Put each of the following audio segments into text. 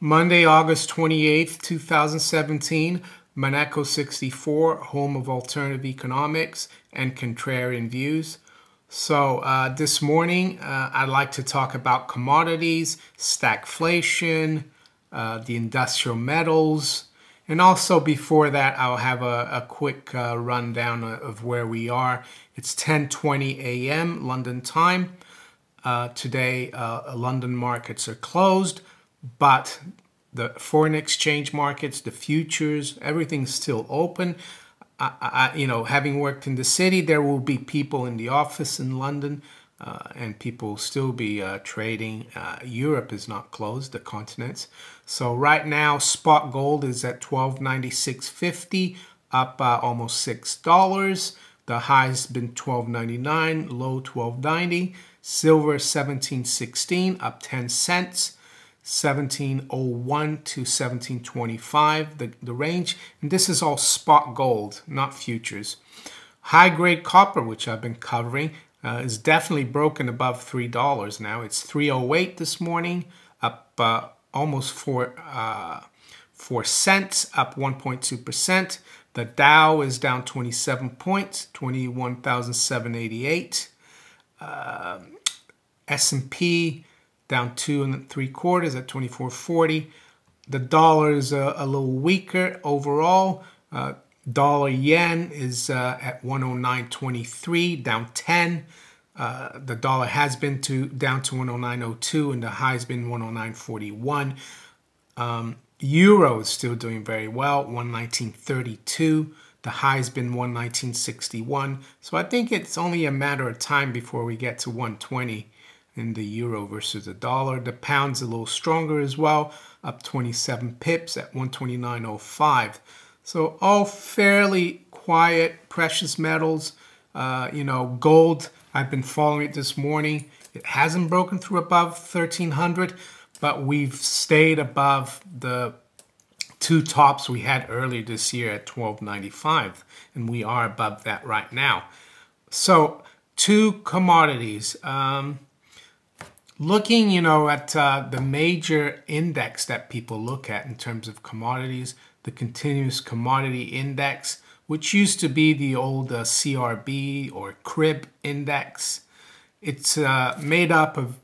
Monday, August 28th, 2017, Monaco 64, home of alternative economics and contrarian views. So this morning, I'd like to talk about commodities, stagflation, the industrial metals, and also before that, I'll have a quick rundown of where we are. It's 10:20 a.m. London time. Today, London markets are closed, but the foreign exchange markets, the futures, everything's still open. Having worked in the city, there will be people in the office in London, and people will still be trading. Europe is not closed, the continents. So right now, spot gold is at $1296.50, up almost $6. The high's been $12.99, low $12.90. Silver $17.16, up 10 cents. 1701 to 1725, the range. And this is all spot gold, not futures. High-grade copper, which I've been covering, is definitely broken above $3 now. It's 308 this morning, up almost 4 cents, up 1.2%. The Dow is down 27 points, 21,788. S&P down 2 3/4 at 24.40. The dollar is a little weaker overall. Dollar yen is at 109.23, down 10. The dollar has been down to 109.02, and the high's been 109.41. Euro is still doing very well, 119.32. The high's been 119.61. So I think it's only a matter of time before we get to 120 in the euro versus the dollar. The pound's a little stronger as well, up 27 pips at 129.05. So all fairly quiet. Precious metals, gold, I've been following it this morning. It hasn't broken through above 1,300, but we've stayed above the two tops we had earlier this year at 1295, and we are above that right now. So two commodities. Looking, at the major index that people look at in terms of commodities, the Continuous Commodity Index, which used to be the old CRB or CRIB index. It's made up of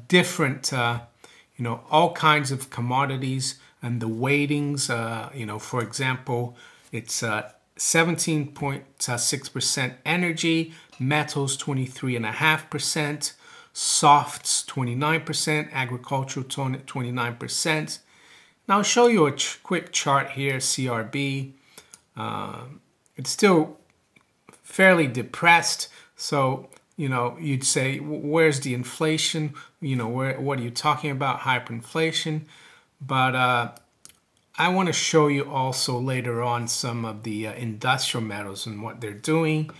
different, all kinds of commodities and the weightings. For example, it's 17.6% energy, metals 23.5%. Softs 29%, agricultural 29%. Now I'll show you a quick chart here, CRB. It's still fairly depressed. So, you'd say, where's the inflation? What are you talking about, hyperinflation? But I want to show you also later on some of the industrial metals and what they're doing.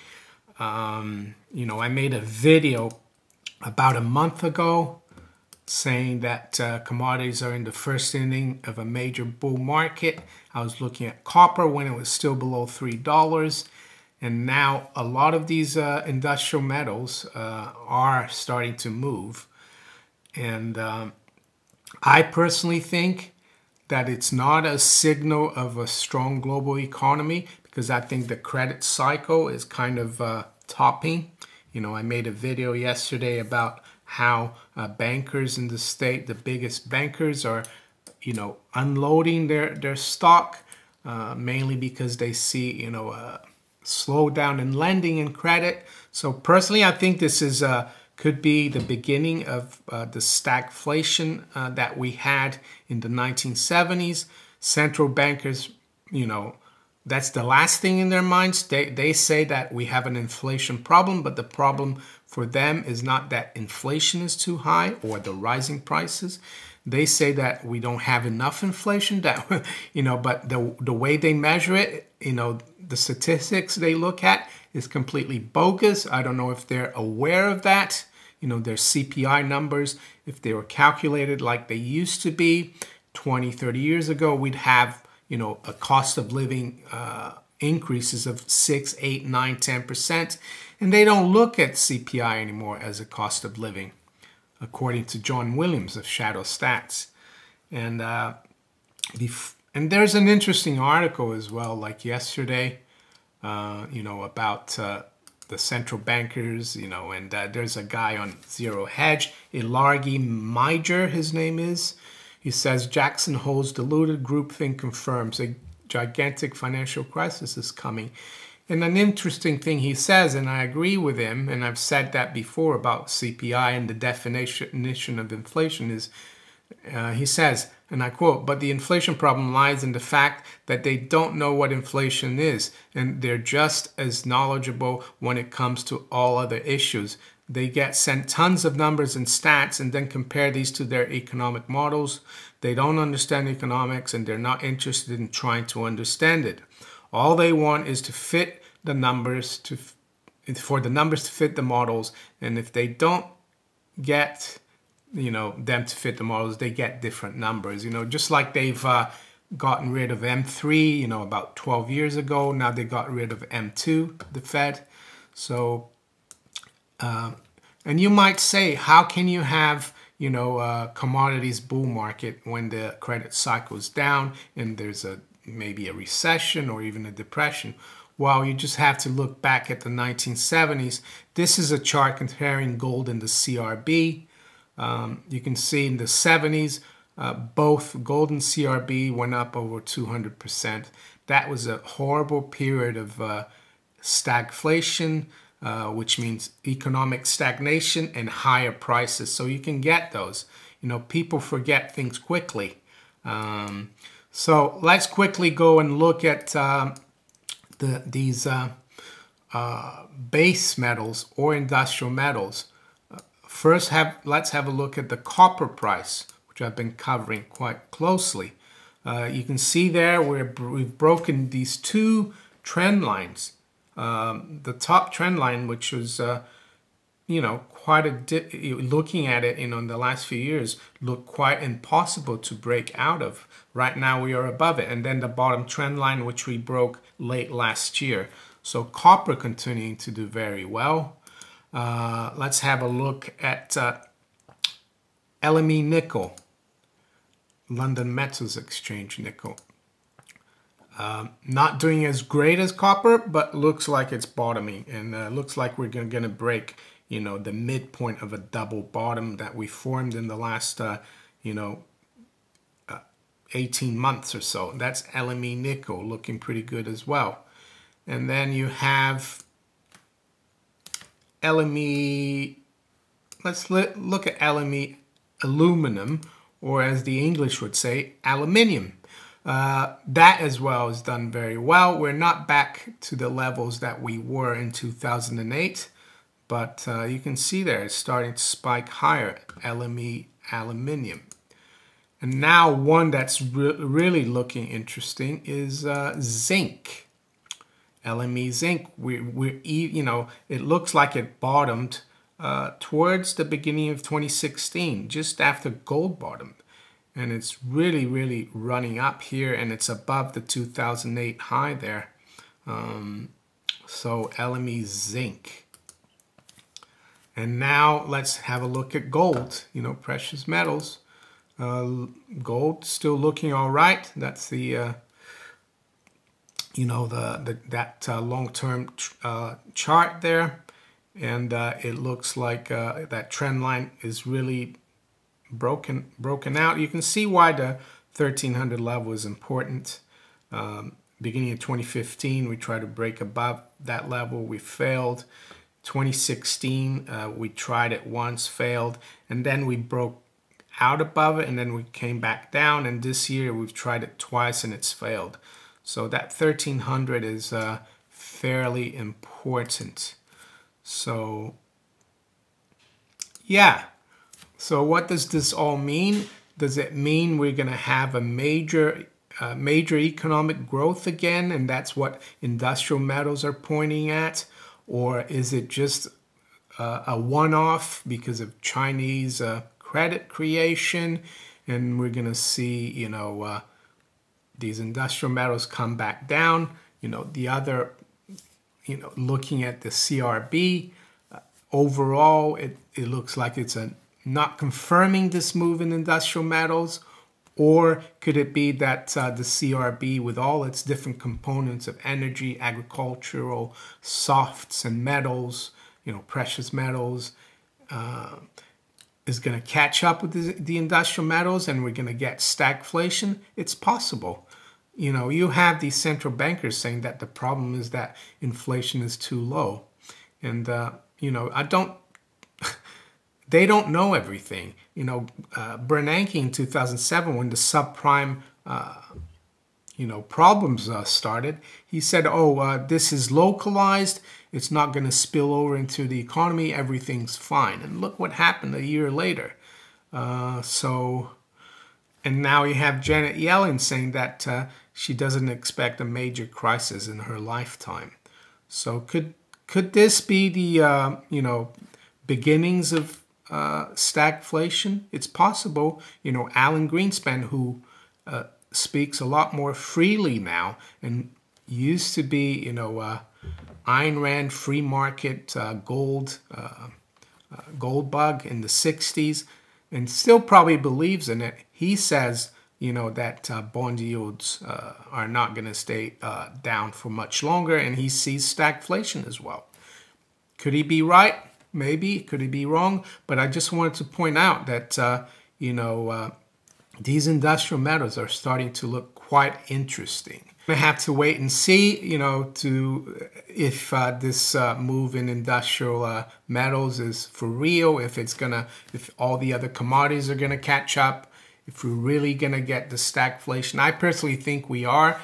I made a video about a month ago saying that commodities are in the first inning of a major bull market. I was looking at copper when it was still below $3. And now a lot of these industrial metals are starting to move. And I personally think that it's not a signal of a strong global economy, because I think the credit cycle is kind of topping. I made a video yesterday about how bankers in the state, the biggest bankers, are, unloading their stock, mainly because they see, a slowdown in lending and credit. So personally, I think this is could be the beginning of the stagflation that we had in the 1970s. Central bankers, that's the last thing in their minds. They say that we have an inflation problem, but the problem for them is not that inflation is too high or the rising prices. They say that we don't have enough inflation, that but the way they measure it, the statistics they look at is completely bogus. I don't know if they're aware of that. Their CPI numbers, if they were calculated like they used to be 20, 30 years ago, we'd have a cost of living increases of 6, 8, 9, 10%. And they don't look at CPI anymore as a cost of living, according to John Williams of Shadow Stats. And and there's an interesting article as well, like yesterday, you know, about the central bankers, you know, and there's a guy on Zero Hedge, Ilargi Meijer, his name is. He says Jackson Hole's deluded groupthink confirms a gigantic financial crisis is coming. And an interesting thing he says, and I agree with him, and I've said that before about CPI and the definition of inflation is, he says, and I quote, "But the inflation problem lies in the fact that they don't know what inflation is, and they're just as knowledgeable when it comes to all other issues. They get sent tons of numbers and stats and then compare these to their economic models. They don't understand economics, and they're not interested in trying to understand it. All they want is to fit the numbers for the numbers to fit the models, and if they don't get, you know, them to fit the models, they get different numbers. You know, just like they've gotten rid of M3, you know, about 12 years ago. Now they got rid of M2, the Fed. So, and you might say, how can you have, you know, a commodities bull market when the credit cycle is down and there's maybe a recession or even a depression? Well, you just have to look back at the 1970s. This is a chart comparing gold and the CRB. You can see in the 70s, both gold and CRB went up over 200%. That was a horrible period of stagflation, which means economic stagnation and higher prices. So you can get those. You know, people forget things quickly. So let's quickly go and look at these base metals or industrial metals. First, let's have a look at the copper price, which I've been covering quite closely. You can see there we've broken these two trend lines. The top trend line, which was, you know, looking at it, you know, in the last few years, looked quite impossible to break out of. Right now we are above it. And then the bottom trend line, which we broke late last year. So copper continuing to do very well. Let's have a look at LME nickel, London Metals Exchange nickel. Not doing as great as copper, but looks like it's bottoming, and looks like we're going to break, you know, the midpoint of a double bottom that we formed in the last, you know, 18 months or so. That's LME nickel looking pretty good as well. And then you have LME, let's look at LME aluminum, or as the English would say, aluminium. That as well has done very well. We're not back to the levels that we were in 2008, but you can see there it's starting to spike higher, LME aluminium. And now one that's really looking interesting is zinc. LME zinc, you know, it looks like it bottomed towards the beginning of 2016, just after gold bottomed. And it's really running up here, and it's above the 2008 high there. So LME zinc. And now let's have a look at gold, you know, precious metals. Gold still looking all right. That's the you know, that long-term chart there, and it looks like that trend line is really broken out. You can see why the 1300 level is important. Beginning of 2015, we tried to break above that level. We failed. 2016, we tried it once, failed, and then we broke out above it, and then we came back down. And this year, we've tried it twice, and it's failed. So that 1300 is fairly important. So, yeah. So what does this all mean? Does it mean we're going to have a major economic growth again, and that's what industrial metals are pointing at? Or is it just a one-off because of Chinese credit creation, and we're going to see, you know, these industrial metals come back down? You know, the other, you know, looking at the CRB, overall, it looks like it's not confirming this move in industrial metals, Or could it be that the CRB, with all its different components of energy, agricultural, softs and metals, precious metals, is going to catch up with the industrial metals and we're going to get stagflation? It's possible. You have these central bankers saying that the problem is that inflation is too low. And, they don't know everything. Bernanke in 2007, when the subprime, problems started, he said, this is localized. It's not going to spill over into the economy. Everything's fine. And look what happened a year later. And now you have Janet Yellen saying that she doesn't expect a major crisis in her lifetime. So could this be the, beginnings of stagflation? It's possible. Alan Greenspan, who speaks a lot more freely now and used to be, Ayn Rand free market gold bug in the 60s and still probably believes in it. He says, that bond yields are not going to stay down for much longer, and he sees stagflation as well. Could he be right? Maybe. Could he be wrong? But I just wanted to point out that, these industrial metals are starting to look quite interesting. We have to wait and see, if this move in industrial metals is for real, if all the other commodities are gonna catch up, if we're really gonna get the stagflation. I personally think we are.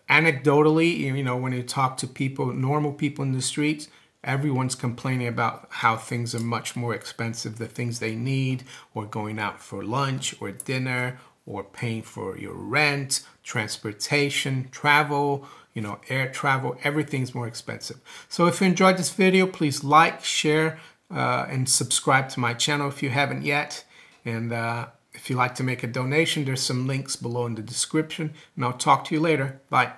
Anecdotally, when you talk to people, normal people in the streets, everyone's complaining about how things are much more expensive, the things they need, or going out for lunch or dinner, or paying for your rent, transportation, travel, air travel, everything's more expensive. So if you enjoyed this video, please like, share, and subscribe to my channel if you haven't yet. And if you'd like to make a donation, there's some links below in the description, and I'll talk to you later. Bye.